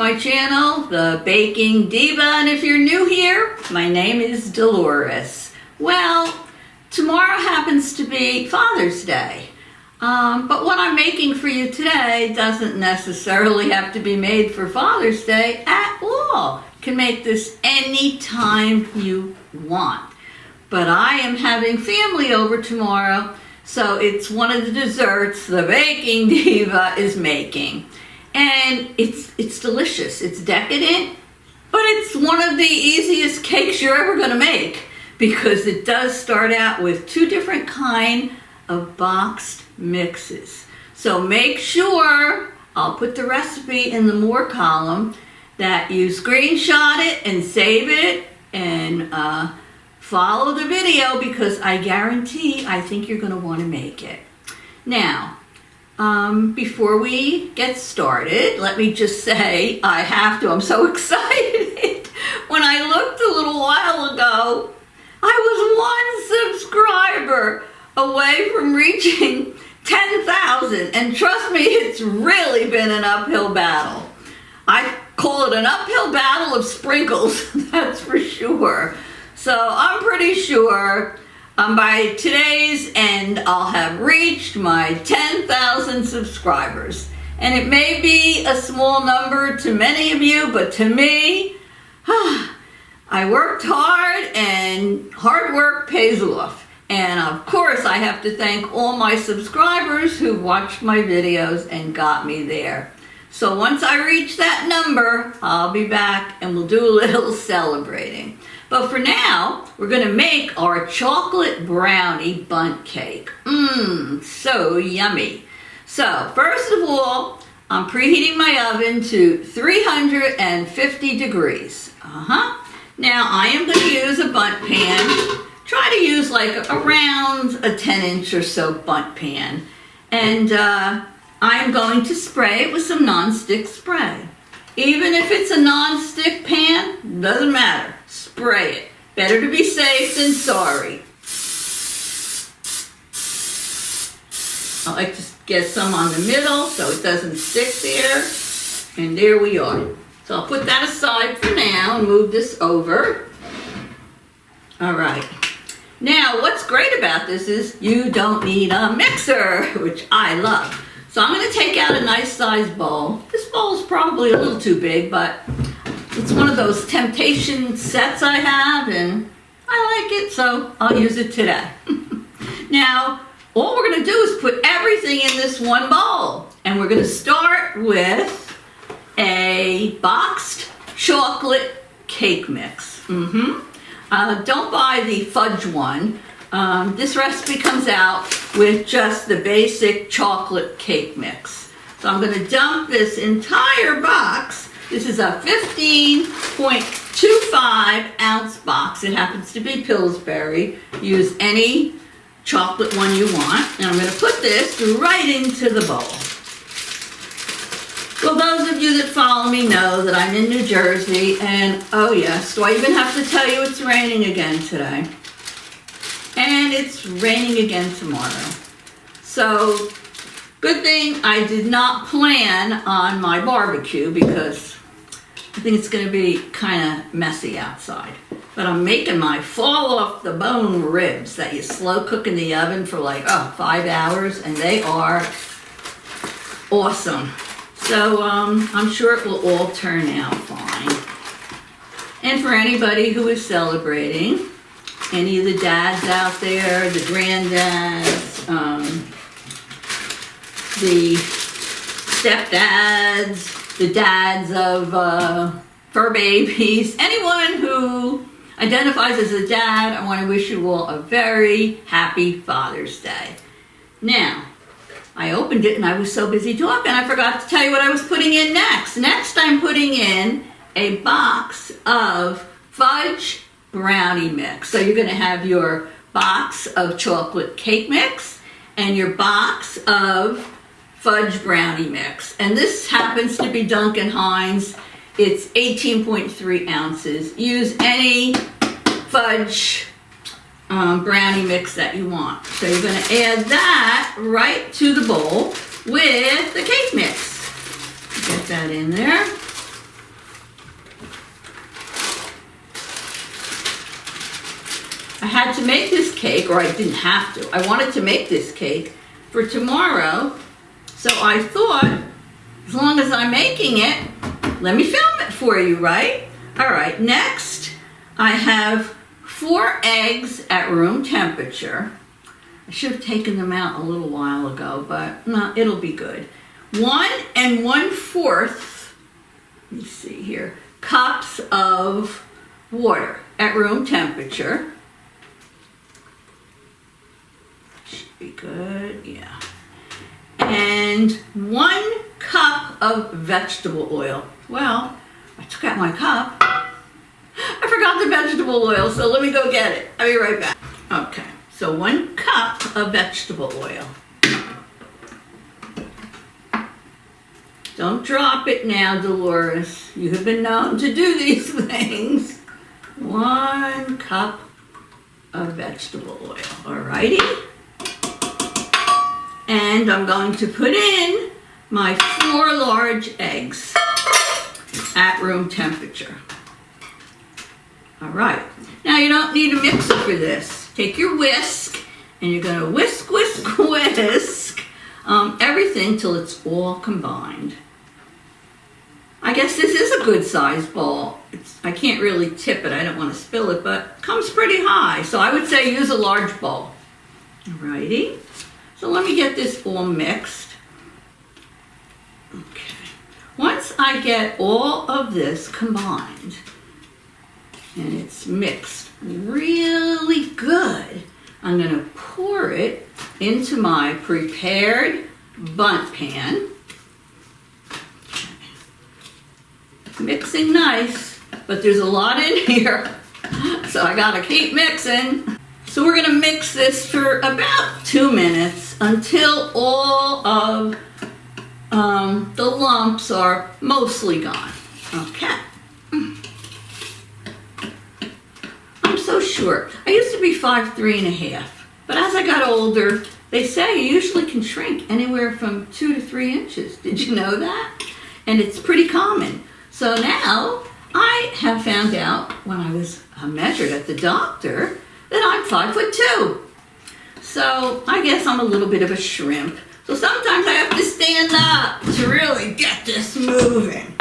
my channel, the Baking Diva, and if you're new here, my name is Dolores. Well, tomorrow happens to be Father's Day, but what I'm making for you today doesn't necessarily have to be made for Father's Day at all. You can make this anytime you want. But I am having family over tomorrow, so it's one of the desserts the Baking Diva is making. And it's delicious. It's decadent, but it's one of the easiest cakes you're ever going to make because it does start out with two different kind of boxed mixes. So make sure, I'll put the recipe in the more column, that you screenshot it and save it and follow the video because I guarantee I think you're going to want to make it. Now, before we get started, let me just say I'm so excited. When I looked a little while ago, I was 1 subscriber away from reaching 10,000, and trust me, it's really been an uphill battle. I call it an uphill battle of sprinkles, that's for sure. So I'm pretty sure by today's end, I'll have reached my 10,000 subscribers. And it may be a small number to many of you, but to me, I worked hard and hard work pays off. And of course, I have to thank all my subscribers who watched my videos and got me there. So once I reach that number, I'll be back and we'll do a little celebrating. But for now, we're going to make our chocolate brownie bundt cake. So yummy. So first of all, I'm preheating my oven to 350 degrees. Now I am going to use a bundt pan. Try to use like around a 10-inch or so bundt pan. And I'm going to spray it with some non-stick spray. Even if it's a non-stick pan, doesn't matter. Spray it. Better to be safe than sorry. I like to get some on the middle so it doesn't stick there. And there we are. So I'll put that aside for now and move this over. All right. Now, what's great about this is you don't need a mixer, which I love. So I'm going to take out a nice sized bowl. This bowl is probably a little too big, but it's one of those temptation sets I have, and I like it, so I'll use it today. Now, all we're going to do is put everything in this one bowl. And we're going to start with a boxed chocolate cake mix. Don't buy the fudge one. This recipe comes out with just the basic chocolate cake mix. So I'm going to dump this entire box. This is a 15.25 ounce box. It happens to be Pillsbury. Use any chocolate one you want. And I'm going to put this right into the bowl. Well, those of you that follow me know that I'm in New Jersey. And oh yes, do I even have to tell you it's raining again today? And it's raining again tomorrow. So, good thing I did not plan on my barbecue because I think it's going to be kind of messy outside. But I'm making my fall off the bone ribs that you slow cook in the oven for like 5 hours, and they are awesome. So I'm sure it will all turn out fine. And for anybody who is celebrating, any of the dads out there, the granddads, the stepdads, the dads of fur babies, anyone who identifies as a dad, I want to wish you all a very happy Father's Day. Now, I opened it and I was so busy talking, I forgot to tell you what I was putting in next. Next, I'm putting in a box of fudge brownie mix. So you're going to have your box of chocolate cake mix and your box of fudge brownie mix. And this happens to be Duncan Hines. It's 18.3 ounces. Use any fudge brownie mix that you want. So you're going to add that right to the bowl with the cake mix. Get that in there. I had to make this cake, or I didn't have to. I wanted to make this cake for tomorrow. So I thought, as long as I'm making it, let me film it for you, right? All right, next I have 4 eggs at room temperature. I should have taken them out a little while ago, but no, it'll be good. 1 1/4, let me see here, cups of water at room temperature. Should be good, yeah. And 1 cup of vegetable oil. Well, I took out my cup. I forgot the vegetable oil, so let me go get it. I'll be right back. Okay, so 1 cup of vegetable oil. Don't drop it now, Dolores. You have been known to do these things. 1 cup of vegetable oil, alrighty? And I'm going to put in my 4 large eggs at room temperature. All right, now you don't need a mixer for this. Take your whisk and you're gonna whisk, whisk, whisk everything till it's all combined. I guess this is a good size bowl. I can't really tip it, I don't want to spill it, but it comes pretty high. So I would say use a large bowl. Alrighty, so let me get this all mixed. Okay, once I get all of this combined and it's mixed really good, I'm going to pour it into my prepared bundt pan. Mixing nice, but there's a lot in here, so I gotta keep mixing. So we're gonna mix this for about 2 minutes until all of the lumps are mostly gone. Okay. I'm so short. I used to be 5'3½", but as I got older, they say you usually can shrink anywhere from 2 to 3 inches. Did you know that? And it's pretty common. So now I have found out when I was measured at the doctor that I'm 5'2". So I guess I'm a little bit of a shrimp. So sometimes I have to stand up to really get this moving.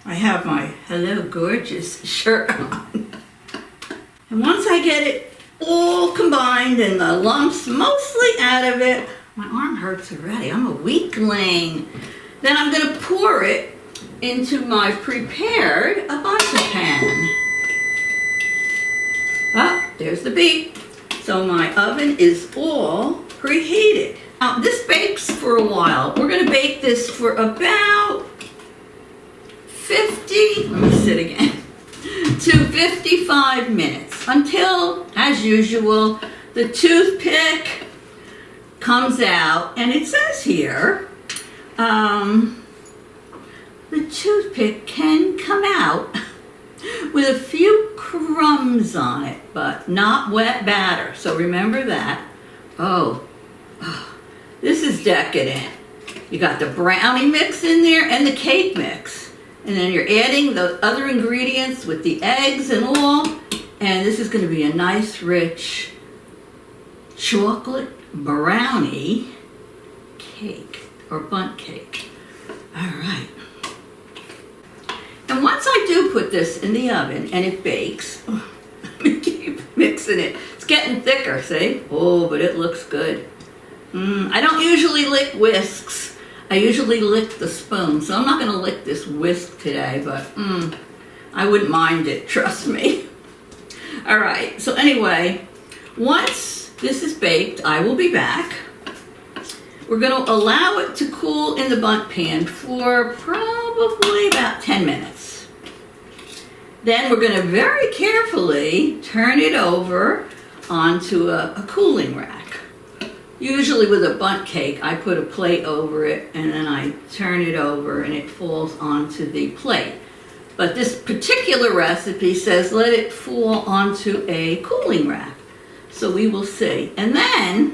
I have my Hello Gorgeous shirt on. And once I get it all combined and the lumps mostly out of it, my arm hurts already. I'm a weakling. Then I'm going to pour it into my prepared bundt pan. Oh, there's the beep. So my oven is all preheated. Now this bakes for a while. We're going to bake this for about 50, let me sit again, to 55 minutes until, as usual, the toothpick comes out. And it says here, the toothpick can come out with a few crumbs on it, but not wet batter. So remember that. Oh, this is decadent. You got the brownie mix in there and the cake mix. And then you're adding the other ingredients with the eggs and all. And this is going to be a nice, rich chocolate brownie cake or bundt cake. All right. And once I do put this in the oven and it bakes, let me keep mixing it. It's getting thicker, see? Oh, but it looks good. I don't usually lick whisks. I usually lick the spoon. So I'm not going to lick this whisk today, but I wouldn't mind it, trust me. All right, so anyway, once this is baked, I will be back. We're going to allow it to cool in the bundt pan for probably about 10 minutes. Then we're going to very carefully turn it over onto a cooling rack. Usually with a bundt cake, I put a plate over it and then I turn it over and it falls onto the plate. But this particular recipe says let it fall onto a cooling rack. So we will see. And then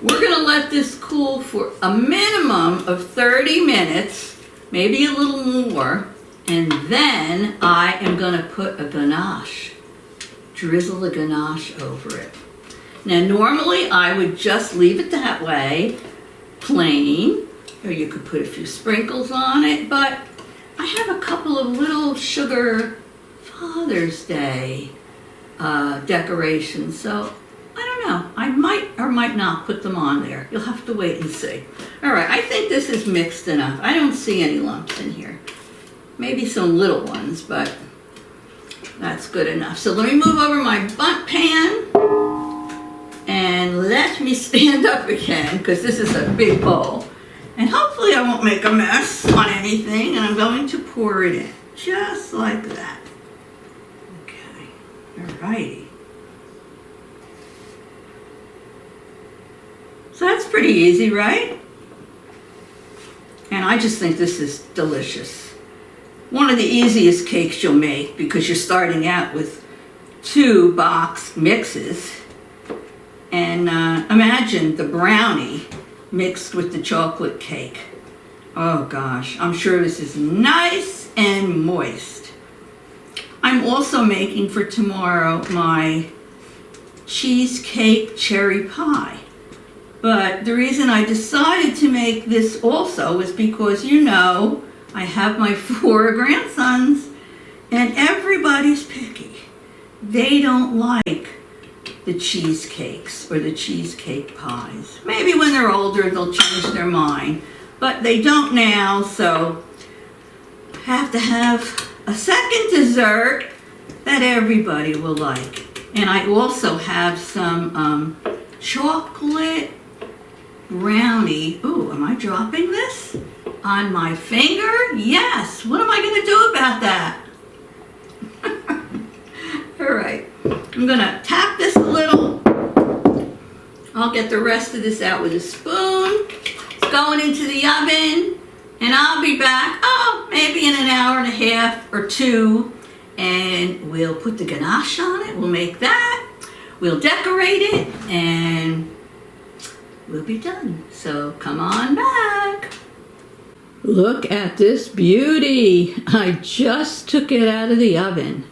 we're going to let this cool for a minimum of 30 minutes, maybe a little more. And then I am going to put a ganache drizzle the ganache over it. Now normally I would just leave it that way, plain, or you could put a few sprinkles on it, but I have a couple of little sugar Father's Day decorations, so I don't know. I might or might not put them on there. You'll have to wait and see. All right, I think this is mixed enough. I don't see any lumps in here. Maybe some little ones, but that's good enough. So let me move over my bundt pan and let me stand up again because this is a big bowl. And hopefully I won't make a mess on anything, and I'm going to pour it in just like that. Okay, all righty. So that's pretty easy, right? And I just think this is delicious. One of the easiest cakes you'll make because you're starting out with 2 box mixes. And imagine the brownie mixed with the chocolate cake. Oh gosh, I'm sure this is nice and moist. I'm also making for tomorrow my cheesecake cherry pie. But the reason I decided to make this also is because, you know, I have my 4 grandsons and everybody's picky. They don't like the cheesecakes or the cheesecake pies. Maybe when they're older they'll change their mind, but they don't now, so I have to have a second dessert that everybody will like. And I also have some chocolate brownie. Ooh, am I dropping this on my finger? Yes. What am I going to do about that? All right. I'm going to tap this a little. I'll get the rest of this out with a spoon. It's going into the oven, and I'll be back, maybe in an hour and a half or 2, and we'll put the ganache on it. We'll make that. We'll decorate it, and we'll be done. So come on back. Look at this beauty. I just took it out of the oven.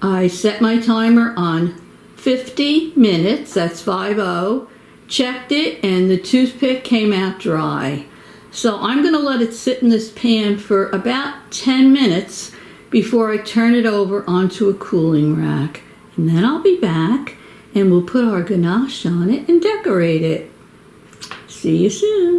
I set my timer on 50 minutes, that's 50, checked it, and the toothpick came out dry. So I'm going to let it sit in this pan for about 10 minutes before I turn it over onto a cooling rack. And then I'll be back and we'll put our ganache on it and decorate it. See you soon.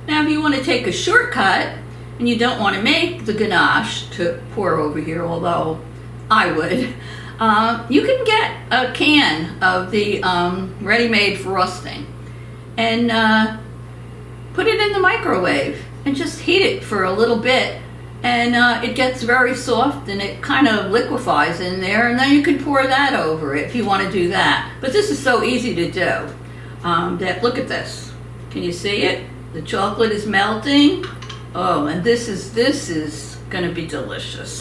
Now if you want to take a shortcut and you don't want to make the ganache to pour over here, although I would, you can get a can of the ready-made frosting and put it in the microwave and just heat it for a little bit, and it gets very soft and it kind of liquefies in there, and then you can pour that over it if you want to do that. But this is so easy to do. Look at this. Can you see it? The chocolate is melting. Oh, and this is going to be delicious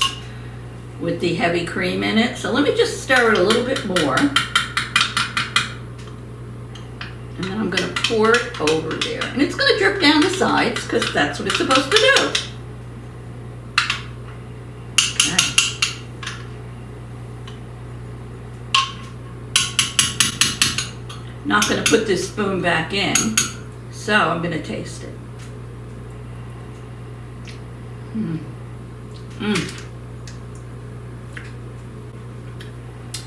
with the heavy cream in it. So let me just stir it a little bit more. And then I'm going to pour it over there. And it's going to drip down the sides because that's what it's supposed to do. Okay. Not going to put this spoon back in, so I'm going to taste it.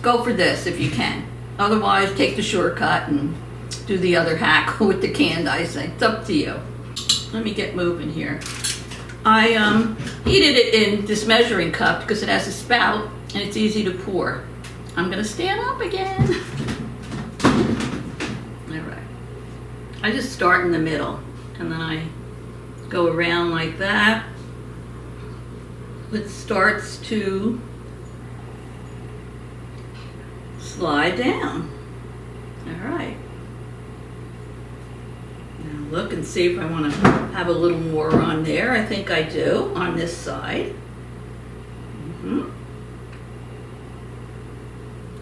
Go for this if you can. Otherwise, take the shortcut and do the other hack with the canned icing. It's up to you. Let me get moving here. I heated it in this measuring cup because it has a spout and it's easy to pour. I'm going to stand up again. All right. I just start in the middle and then I go around like that. It starts to slide down. All right. Now look and see if I want to have a little more on there. I think I do on this side.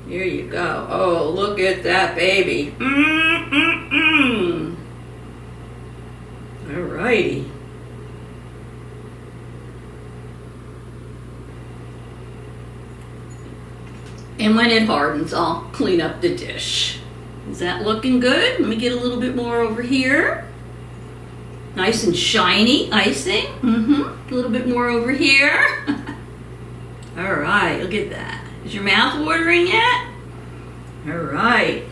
Here you go. Oh, look at that baby. All righty. And when it hardens, I'll clean up the dish. Is that looking good? Let me get a little bit more over here. Nice and shiny icing. A little bit more over here. All right, look at that. Is your mouth watering yet? All right.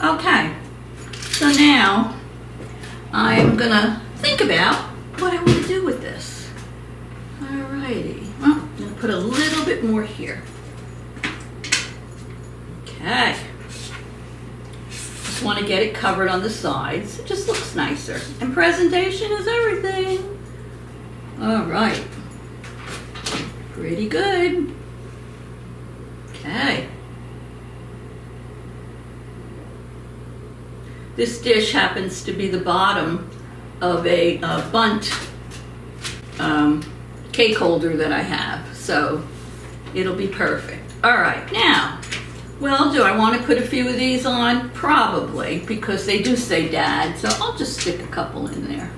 Okay, so now I'm gonna think about what I want to do with this. All righty. Well, I'm gonna put a little bit more here. Okay. Just want to get it covered on the sides. It just looks nicer. And presentation is everything. All right. Pretty good. Okay. This dish happens to be the bottom of a bundt cake holder that I have, so it'll be perfect. All right, now, well, do I want to put a few of these on? Probably, because they do say dad, so I'll just stick a couple in there.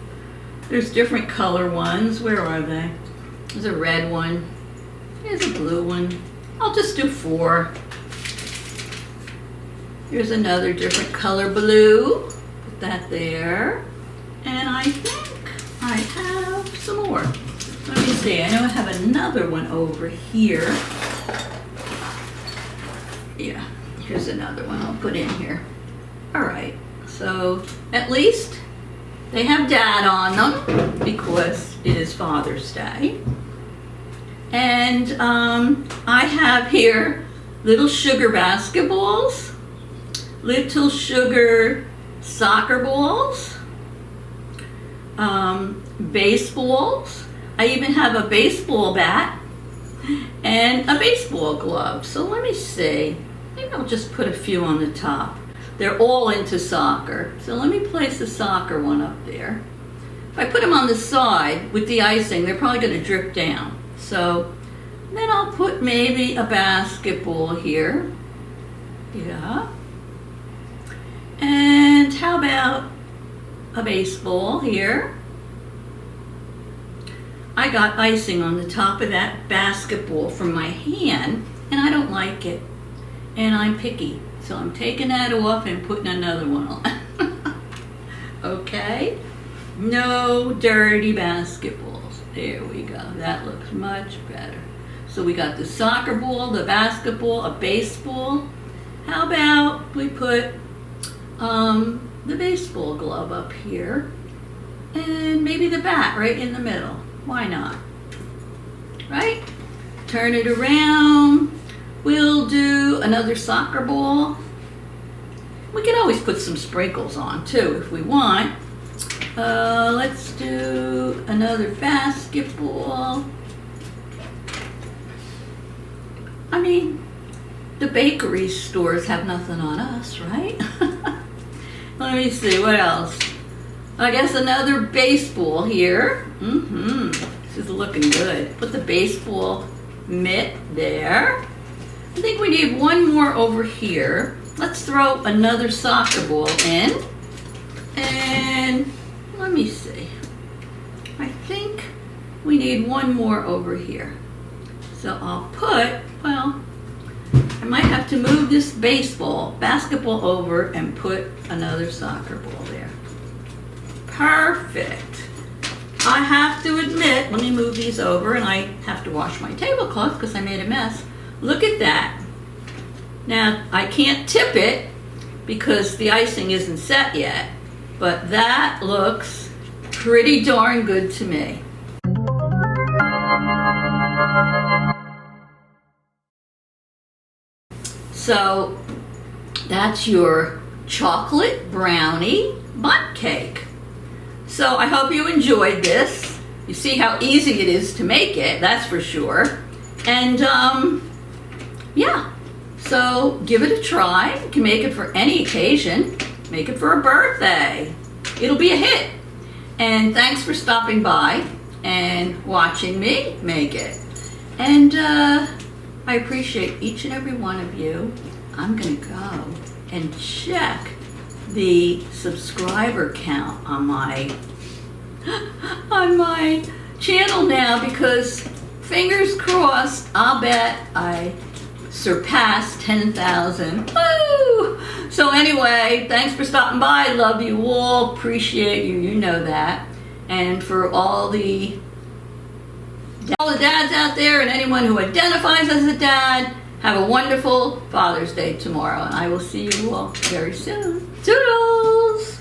There's different color ones. Where are they? There's a red one. There's a blue one. I'll just do 4. Here's another different color blue. Put that there. And I think I have some more. Let me see. I know I have another one over here. Yeah, here's another one I'll put in here. All right, so at least they have dad on them because it is Father's Day. And I have here little sugar basketballs, little sugar soccer balls, baseballs. I even have a baseball bat and a baseball glove. So let me see. Maybe I'll just put a few on the top. They're all into soccer. So let me place the soccer one up there. If I put them on the side with the icing, they're probably going to drip down. So then I'll put maybe a basketball here. Yeah. And how about a baseball here? I got icing on the top of that basketball from my hand, and I don't like it. And I'm picky, so I'm taking that off and putting another one on. Okay? No dirty basketballs. There we go. That looks much better. So we got the soccer ball, the basketball, a baseball. How about we put the baseball glove up here? and maybe the bat right in the middle. Why not? Right? Turn it around. We'll do another soccer ball. We can always put some sprinkles on too if we want. Let's do another basketball. I mean, the bakery stores have nothing on us, right? Let me see, what else? I guess another baseball here. This is looking good. Put the baseball mitt there. I think we need one more over here. Let's throw another soccer ball in. And let me see. I think we need one more over here. So I'll put, well, I might have to move this basketball over and put another soccer ball there. Perfect. I have to admit, let me move these over, and I have to wash my tablecloth because I made a mess. Look at that. Now, I can't tip it because the icing isn't set yet, but that looks pretty darn good to me. So that's your chocolate brownie bundt cake. So I hope you enjoyed this. You see how easy it is to make it, that's for sure. And yeah, so give it a try. You can make it for any occasion. Make it for a birthday. It'll be a hit. And thanks for stopping by and watching me make it. And I appreciate each and every one of you. I'm gonna go and check the subscriber count on my channel now, because fingers crossed, I'll bet I surpassed 10,000. Woo! So anyway, thanks for stopping by. Love you all. Appreciate you. You know that. And for all the dads out there and anyone who identifies as a dad, have a wonderful Father's Day tomorrow. And I will see you all very soon. Toodles!